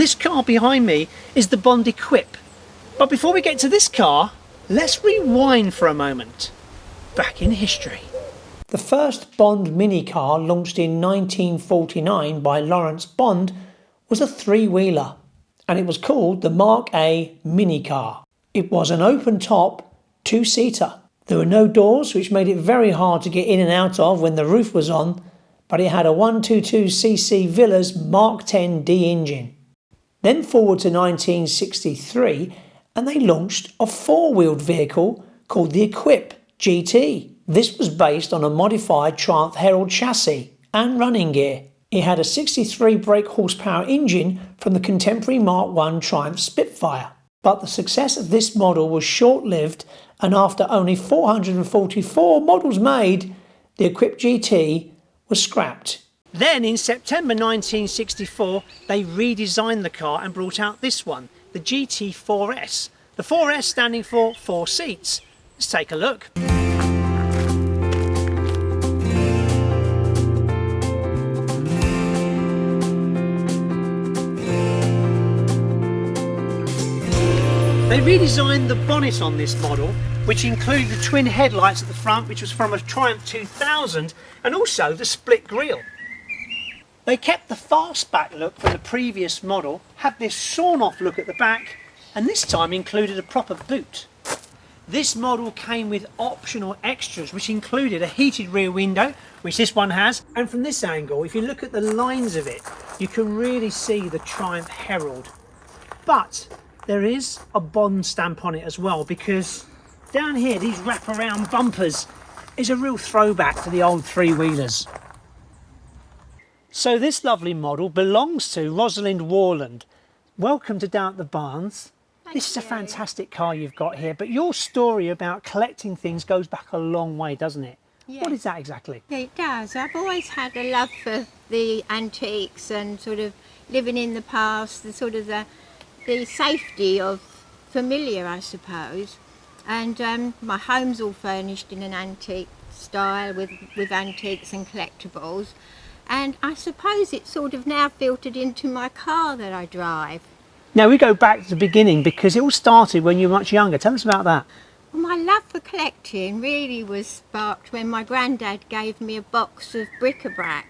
This car behind me is the Bond Equipe. But before we get to this car, let's rewind for a moment. Back in history. The first Bond mini car, launched in 1949 by Lawrence Bond, was a three-wheeler, and it was called the Mark A mini car. It was an open-top, two-seater. There were no doors, which made it very hard to get in and out of when the roof was on, but it had a 122cc Villas Mark 10D engine. Then forward to 1963, and they launched a four-wheeled vehicle called the Equipe GT. This was based on a modified Triumph Herald chassis and running gear. It had a 63 brake horsepower engine from the contemporary Mark I Triumph Spitfire. But the success of this model was short-lived, and after only 444 models made, the Equipe GT was scrapped. Then in September 1964, they redesigned the car and brought out this one, the GT4S. The 4S standing for 4 seats. Let's take a look. They redesigned the bonnet on this model, which included the twin headlights at the front, which was from a Triumph 2000, and also the split grille. They kept the fastback look from the previous model, had this sawn-off look at the back, and this time included a proper boot. This model came with optional extras, which included a heated rear window, which this one has, and from this angle, if you look at the lines of it, you can really see the Triumph Herald. But there is a Bond stamp on it as well, because down here, these wraparound bumpers is a real throwback to the old three-wheelers. So this lovely model belongs to Rosilind Worland. Welcome to Down at the Barns. This is a fantastic car you've got here, but your story about collecting things goes back a long way, doesn't it? Yeah. What is that exactly? Yeah, it does. I've always had a love for the antiques and sort of living in the past, the sort of the safety of familiar, I suppose. And my home's all furnished in an antique style with antiques and collectibles. And I suppose it's sort of now filtered into my car that I drive. Now we go back to the beginning, because it all started when you were much younger. Tell us about that. Well, my love for collecting really was sparked when my granddad gave me a box of bric-a-brac.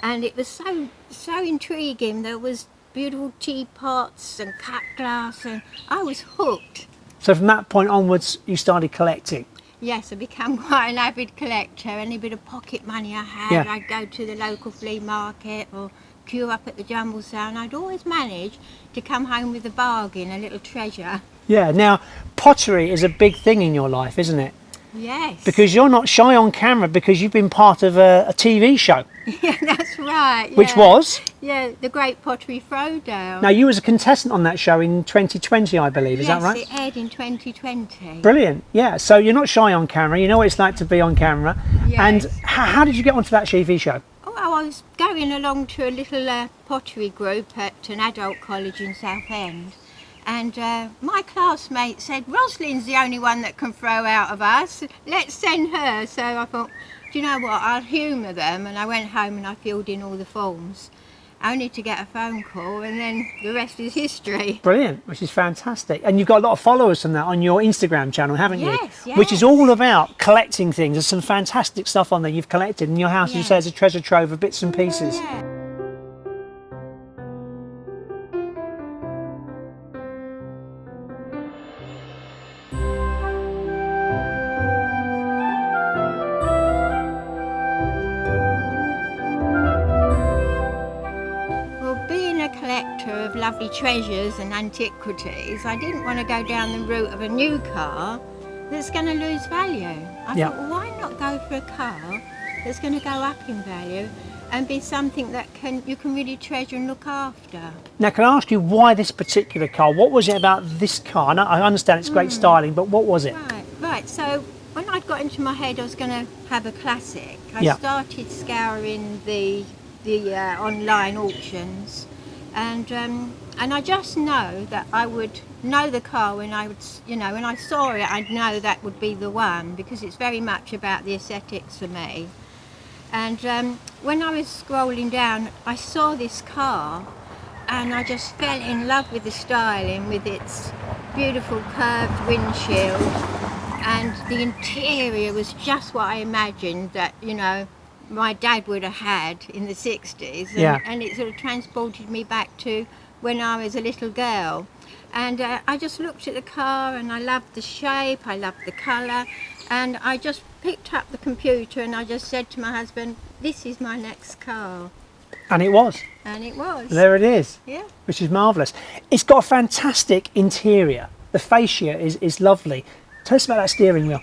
And it was so intriguing. There was beautiful teapots and cut glass, and I was hooked. So from that point onwards, you started collecting? Yes, I became quite an avid collector. Any bit of pocket money I had, I'd go to the local flea market or queue up at the jumble sale, and I'd always manage to come home with a bargain, a little treasure. Yeah, now pottery is a big thing in your life, isn't it? Yes. Because you're not shy on camera, because you've been part of a TV show. Yeah, that's right. Yeah. Which was? Yeah, the Great Pottery Throwdown. Now, you was a contestant on that show in 2020, I believe, is that right? Yes, it aired in 2020. Brilliant, yeah. So you're not shy on camera, you know what it's like to be on camera. Yes. And how did you get onto that TV show? Oh, I was going along to a little pottery group at an adult college in Southend. And my classmate said, Rosalind's the only one that can throw out of us, let's send her. So I thought, do you know what, I'll humour them. And I went home and I filled in all the forms, only to get a phone call, and then the rest is history. Brilliant, which is fantastic. And you've got a lot of followers from that on your Instagram channel, haven't you? Yes. Which is all about collecting things. There's some fantastic stuff on there you've collected in your house. Yes. You say it's a treasure trove of bits and pieces. Yeah. Of lovely treasures and antiquities, I didn't want to go down the route of a new car that's going to lose value. I thought, well, why not go for a car that's going to go up in value and be something that you can really treasure and look after. Now, can I ask you why this particular car? What was it about this car? And I understand it's great styling, but what was it? Right. So when I got into my head I was going to have a classic, I started scouring the online auctions. And I just know that I would know the car when I would, when I saw it, I'd know that would be the one, because it's very much about the aesthetics for me. And when I was scrolling down, I saw this car, and I just fell in love with the styling, with its beautiful curved windshield, and the interior was just what I imagined that, you know, my dad would have had in the 60s, and it sort of transported me back to when I was a little girl. And I just looked at the car and I loved the shape, I loved the colour, and I just picked up the computer and I just said to my husband, this is my next car. And it was. And it was. There it is. Yeah. Which is marvellous. It's got a fantastic interior. The fascia is lovely. Tell us about that steering wheel.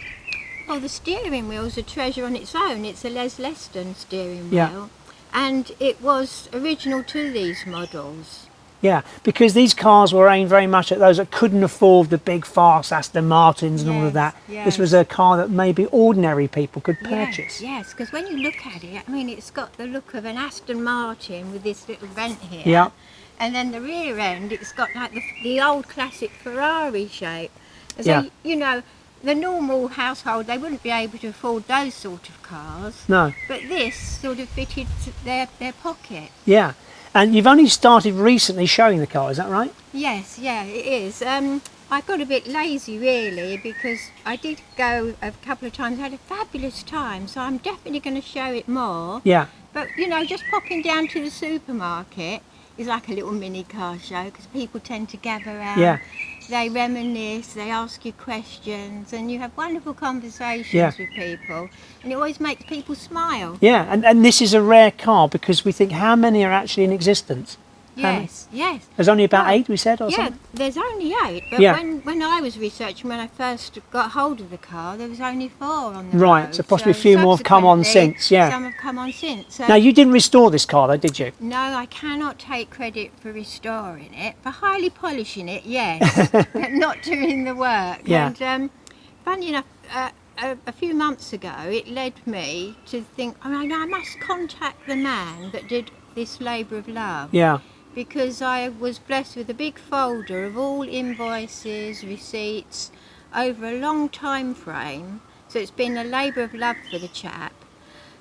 Well, the steering wheel's a treasure on its own. It's a Les Leston steering wheel. And it was original to these models. Yeah, because these cars were aimed very much at those that couldn't afford the big fast Aston Martins and all of that. Yes. This was a car that maybe ordinary people could purchase. Yes, because when you look at it, I mean, it's got the look of an Aston Martin with this little vent here. Yeah. And then the rear end, it's got like the old classic Ferrari shape. So, Yeah. you know, the normal household, they wouldn't be able to afford those sort of cars. No. But this sort of fitted their pocket. Yeah. And you've only started recently showing the car, is that right? Yes, yeah, it is. I got a bit lazy really, because I did go a couple of times, I had a fabulous time, so I'm definitely going to show it more. Yeah. But you know, just popping down to the supermarket is like a little mini car show, because people tend to gather around. Yeah. They reminisce, they ask you questions, and you have wonderful conversations with people, and it always makes people smile. Yeah, and this is a rare car because we think how many are actually in existence? Yes, yes. There's only about 8, we said, or Yeah, something? there's only 8, but Yeah. when I was researching, when I first got hold of the car, there was only 4 on the Right, road. so possibly a few more have come on subsequently, since, yeah. Some have come on since. So Now, you didn't restore this car though, did you? no, I cannot take credit for restoring it. For highly polishing it, yes, but not doing the work. Yeah. And funny enough, a few months ago, it led me to think, I mean, I must contact the man that did this labour of love. Yeah. Because I was blessed with a big folder of all invoices, receipts, over a long time frame. So it's been a labour of love for the chap.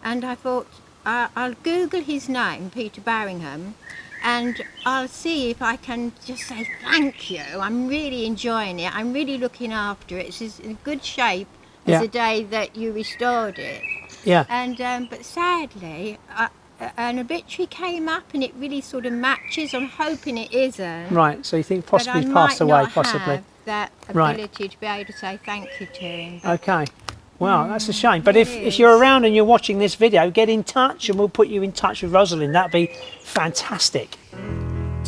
And I thought, I'll Google his name, Peter Barringham, and I'll see if I can just say thank you. I'm really enjoying it. I'm really looking after it. It's in good shape as the day that you restored it. Yeah. And but sadly, an obituary came up and it really sort of matches. I'm hoping it isn't. Right, so you think possibly but I passed might away, not possibly. have that ability to be able to say thank you to him. But Okay. Well, that's a shame. But it if you're is. around and you're watching this video, get in touch and we'll put you in touch with Rosalind. That'd be fantastic.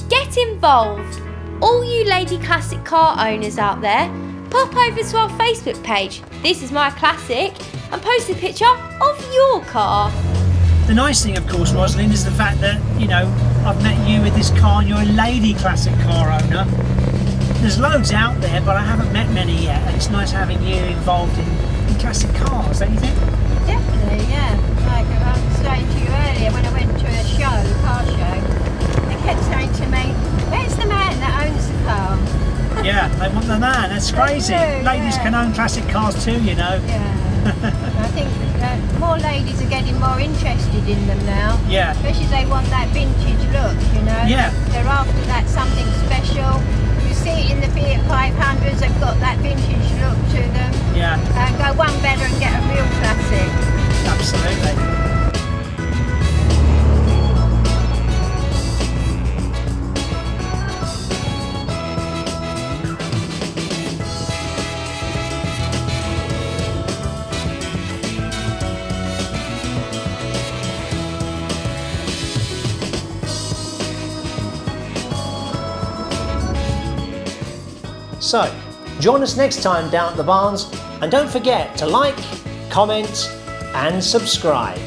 Get involved! All you lady classic car owners out there, pop over to our Facebook page, This Is My Classic, and post a picture of your car. The nice thing, of course, Rosalind, is the fact that, you know, I've met you with this car and you're a lady classic car owner. There's loads out there, but I haven't met many yet, and it's nice having you involved in classic cars, don't you think? definitely, yeah. Like I was saying to you earlier, when I went to a show, car show, they kept saying to me, "Where's the man that owns the car?" Yeah, they want the man. That's crazy. do, Ladies yeah. can own classic cars too, you know. Yeah. I think more ladies are getting more interested in them now. Yeah. Especially as they want that vintage look, you know. Yeah. They're after that something special. You see it in the Fiat 500s, they've got that vintage look to them. Yeah, Go one better and get a real classic. absolutely. So, join us next time down at the Barns, and don't forget to like, comment and subscribe.